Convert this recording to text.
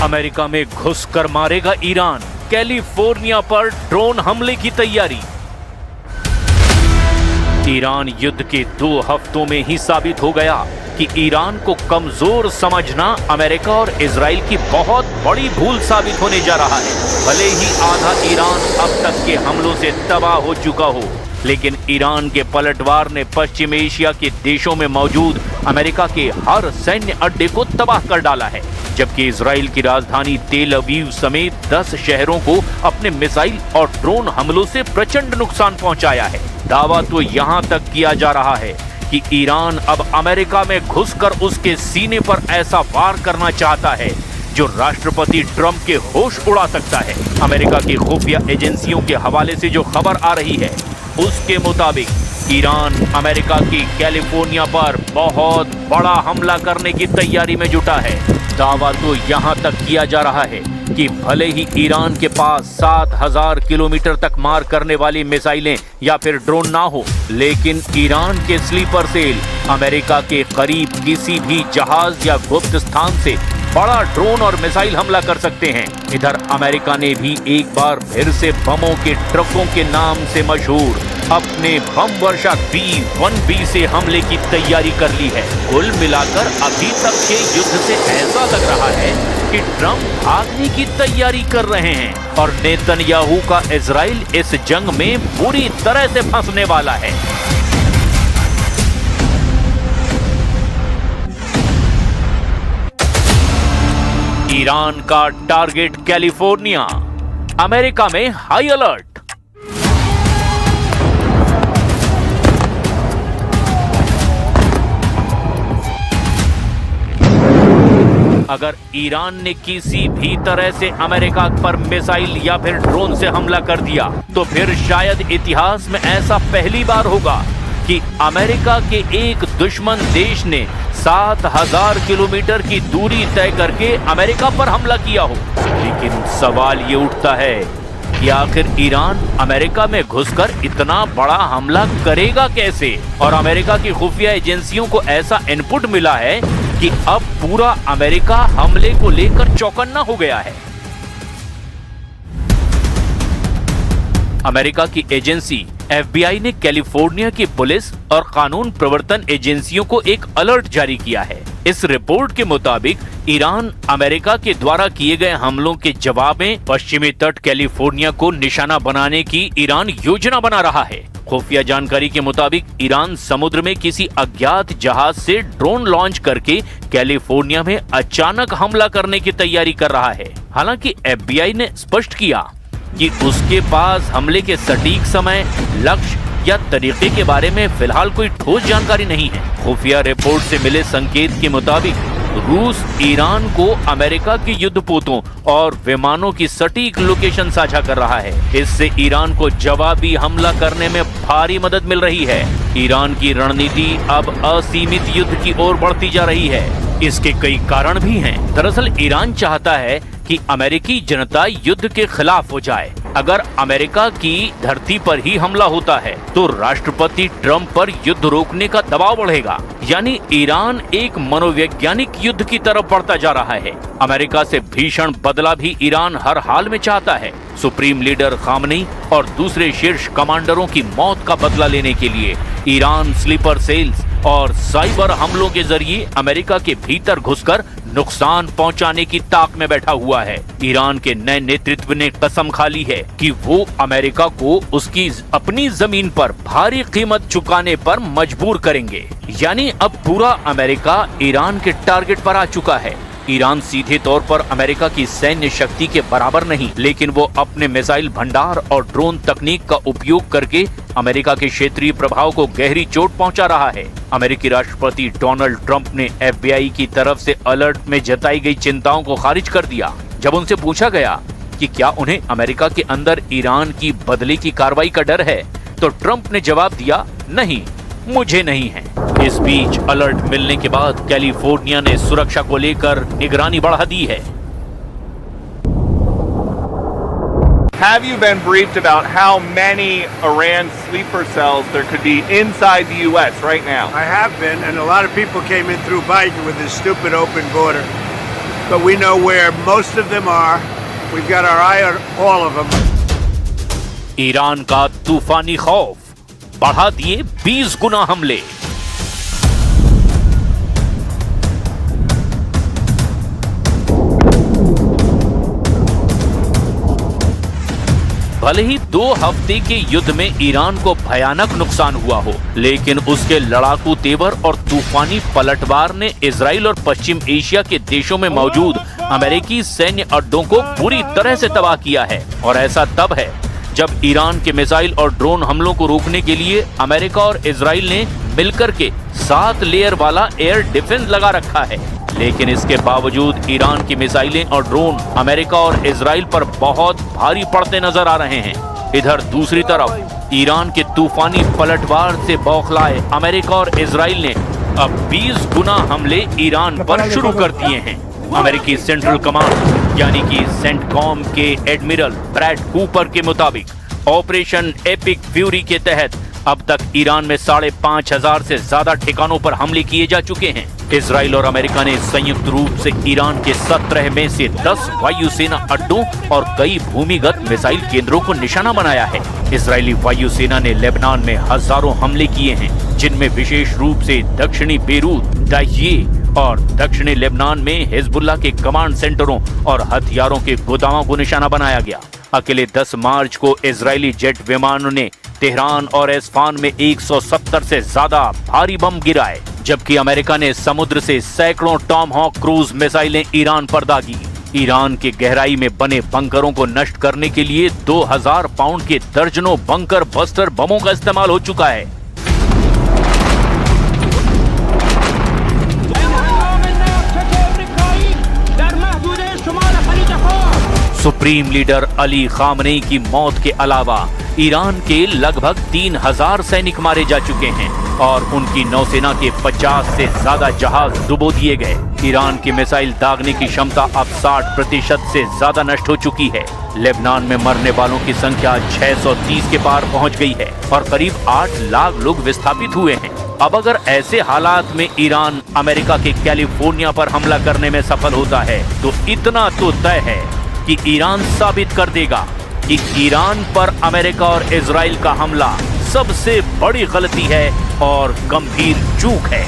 America में घुसकर मारेगा ईरान, कैलिफोर्निया पर ड्रोन हमले की तैयारी। ईरान युद्ध के 2 हफ्तों में ही साबित हो गया कि ईरान को कमजोर समझना अमेरिका और इजराइल की बहुत बड़ी भूल साबित होने जा रहा है। भले ही आधा ईरान अब तक के हमलों से तबाह हो चुका हो, लेकिन ईरान के पलटवार ने पश्चिम एशिया के देशों में मौजूद अमेरिका के हर सैन्य अड्डे को तबाह कर डाला है, जबकि इजराइल की राजधानी तेल अवीव समेत 10 शहरों को अपने मिसाइल और ड्रोन हमलों से प्रचंड नुकसान पहुंचाया है। दावा तो यहां तक किया जा रहा है कि ईरान अब अमेरिका में घुसकर उसके सीने पर ऐसा वार करना चाहता है जो राष्ट्रपति ट्रंप के होश उड़ा सकता है। अमेरिका की खुफिया एजेंसियों के हवाले से जो खबर आ रही है, उसके मुताबिक ईरान अमेरिका की कैलिफोर्निया पर बहुत बड़ा हमला करने की तैयारी में जुटा है। दावा तो यहां तक किया जा रहा है कि भले ही ईरान के पास 7000 किलोमीटर तक मार करने वाली मिसाइलें या फिर ड्रोन ना हो, लेकिन ईरान के स्लीपर सेल अमेरिका के करीब किसी भी जहाज या गुप्त स्थान से बड़ा ड्रोन और मिसाइल हमला कर सकते हैं। इधर अमेरिका ने भी एक बार फिर से बमों के ट्रकों के नाम से मशहूर अपने बम वर्षा B-1B से हमले की तैयारी कर ली है। कुल मिलाकर अभी तक के युद्ध से ऐसा लग रहा है कि ट्रंप भागने की तैयारी कर रहे हैं और नेतन्याहू का इजराइल इस जंग में बुरी तरह से फंसने वाला है। ईरान का टारगेट कैलिफोर्निया, अमेरिका में हाई अलर्ट। अगर ईरान ने किसी भी तरह से अमेरिका पर मिसाइल या फिर ड्रोन से हमला कर दिया तो फिर शायद इतिहास में ऐसा पहली बार होगा कि अमेरिका के एक दुश्मन देश ने 7000 किलोमीटर की दूरी तय करके अमेरिका पर हमला किया हो। लेकिन सवाल ये उठता है कि आखिर ईरान अमेरिका में घुसकर इतना बड़ा हमला करेगा कैसे? और अमेरिका की खुफिया एजेंसियों को ऐसा इनपुट मिला है कि अब पूरा अमेरिका हमले को लेकर चौकन्ना हो गया है। अमेरिका की एजेंसी FBI ने कैलिफोर्निया की पुलिस और कानून प्रवर्तन एजेंसियों को एक अलर्ट जारी किया है। इस रिपोर्ट के मुताबिक ईरान अमेरिका के द्वारा किए गए हमलों के जवाब में पश्चिमी तट कैलिफोर्निया को निशाना बनाने की ईरान योजना बना रहा है। खुफिया जानकारी के मुताबिक ईरान समुद्र में किसी अज्ञात जहाज से ड्रोन लॉन्च करके कैलिफोर्निया में अचानक हमला करने की तैयारी कर रहा है। हालांकि FBI ने स्पष्ट किया कि उसके पास हमले के सटीक समय, लक्ष्य या तरीके के बारे में फिलहाल कोई ठोस जानकारी नहीं है। खुफिया रिपोर्ट से मिले संकेत के मुताबिक रूस ईरान को अमेरिका के युद्धपोतों और विमानों की सटीक लोकेशन साझा कर रहा है। इससे ईरान को जवाबी हमला करने में भारी मदद मिल रही है। ईरान की रणनीति अब असीमित युद्ध की ओर बढ़ती जा रही है। इसके कई कारण भी हैं। दरअसल ईरान चाहता है कि अमेरिकी जनता युद्ध के खिलाफ हो जाए। अगर अमेरिका की धरती पर ही हमला होता है तो राष्ट्रपति ट्रंप पर युद्ध रोकने का दबाव बढ़ेगा। यानी ईरान एक मनोवैज्ञानिक युद्ध की तरफ बढ़ता जा रहा है। अमेरिका से भीषण बदला भी ईरान हर हाल में चाहता है। सुप्रीम लीडर खामनेई और दूसरे शीर्ष कमांडरों की मौत का बदला लेने के लिए ईरान स्लीपर सेल्स और साइबर हमलों के जरिए अमेरिका के भीतर घुसकर नुकसान पहुंचाने की ताक में बैठा हुआ है। ईरान के नए नेतृत्व ने कसम खा ली है कि वो अमेरिका को उसकी अपनी जमीन पर भारी कीमत चुकाने पर मजबूर करेंगे। यानी अब पूरा अमेरिका ईरान के टारगेट पर आ चुका है। ईरान सीधे तौर पर अमेरिका की सैन्य शक्ति के बराबर नहीं, लेकिन वो अपने मिसाइल भंडार और ड्रोन तकनीक का उपयोग करके अमेरिका के क्षेत्रीय प्रभाव को गहरी चोट पहुंचा रहा है। अमेरिकी राष्ट्रपति डोनाल्ड ट्रंप ने FBI की तरफ से अलर्ट में जताई गई चिंताओं को खारिज कर दिया। जब उनसे पूछा गया कि क्या उन्हें अमेरिका के अंदर ईरान की बदले की कार्रवाई का डर है, तो ट्रंप ने जवाब दिया, नहीं, मुझे नहीं है। इस बीच अलर्ट मिलने के बाद कैलिफोर्निया ने सुरक्षा को लेकर निगरानी बढ़ा दी है। Have you been briefed about how many Iran sleeper cells there could be inside the U.S. right now? I have been, and a lot of people came in through Biden with this stupid open border. but we know where most of them are. We've got our eye on all of them. Iran का तूफानी खौफ, बढ़ा दिए 20 गुना हमले। भले ही 2 हफ्ते के युद्ध में ईरान को भयानक नुकसान हुआ हो, लेकिन उसके लड़ाकू तेवर और तूफानी पलटवार ने इजराइल और पश्चिम एशिया के देशों में मौजूद अमेरिकी सैन्य अड्डों को पूरी तरह से तबाह किया है। और ऐसा तब है जब ईरान के मिसाइल और ड्रोन हमलों को रोकने के लिए अमेरिका और इजराइल ने मिलकर के 7 लेयर वाला एयर डिफेंस लगा रखा है। लेकिन इसके बावजूद ईरान की मिसाइलें और ड्रोन अमेरिका और इजराइल पर बहुत भारी पड़ते नजर आ रहे हैं। इधर दूसरी तरफ ईरान के तूफानी पलटवार से बौखलाए अमेरिका और इजराइल ने अब 20 गुना हमले ईरान पर शुरू कर दिए हैं। अमेरिकी सेंट्रल कमांड यानी कि सेंटकॉम के एडमिरल ब्रैड कूपर के मुताबिक ऑपरेशन एपिक फ्यूरी के तहत अब तक ईरान में 5,500 से ज्यादा ठिकानों पर हमले किए जा चुके हैं। इजराइल और अमेरिका ने संयुक्त रूप से ईरान के 17 में से 10 वायुसेना अड्डों और कई भूमिगत मिसाइल केंद्रों को निशाना बनाया है। इजरायली वायुसेना ने लेबनान में हजारों हमले किए हैं, जिनमें विशेष रूप से दक्षिणी बेरूत, दाहिए और दक्षिणी लेबनान में हिजबुल्लाह के कमांड सेंटरों और हथियारों के गोदामों को निशाना बनाया गया। अकेले 10 मार्च को इजरायली जेट विमानों ने तेहरान और एस्फान में 170 से ज्यादा भारी बम गिराए, जबकि अमेरिका ने समुद्र से सैकड़ों टॉमहॉक क्रूज मिसाइलें ईरान पर दागी। ईरान के गहराई में बने बंकरों को नष्ट करने के लिए 2000 पाउंड के दर्जनों बंकर बस्टर बमों का इस्तेमाल हो चुका है। सुप्रीम लीडर अली खामनेई की मौत के अलावा ईरान के लगभग 3000 सैनिक मारे जा चुके हैं और उनकी नौसेना के 50 से ज्यादा जहाज डुबो दिए गए। ईरान की मिसाइल दागने की क्षमता अब 60% से ज्यादा नष्ट हो चुकी है। लेबनान में मरने वालों की संख्या 630 के पार पहुंच गई है और करीब 8 लाख लोग विस्थापित हुए हैं। अब अगर ऐसे हालात में ईरान अमेरिका के कैलिफोर्निया पर हमला करने में सफल होता है तो इतना तो तय है कि ईरान साबित कर देगा कि ईरान पर अमेरिका और इजराइल का हमला सबसे बड़ी गलती है और गंभीर चूक है।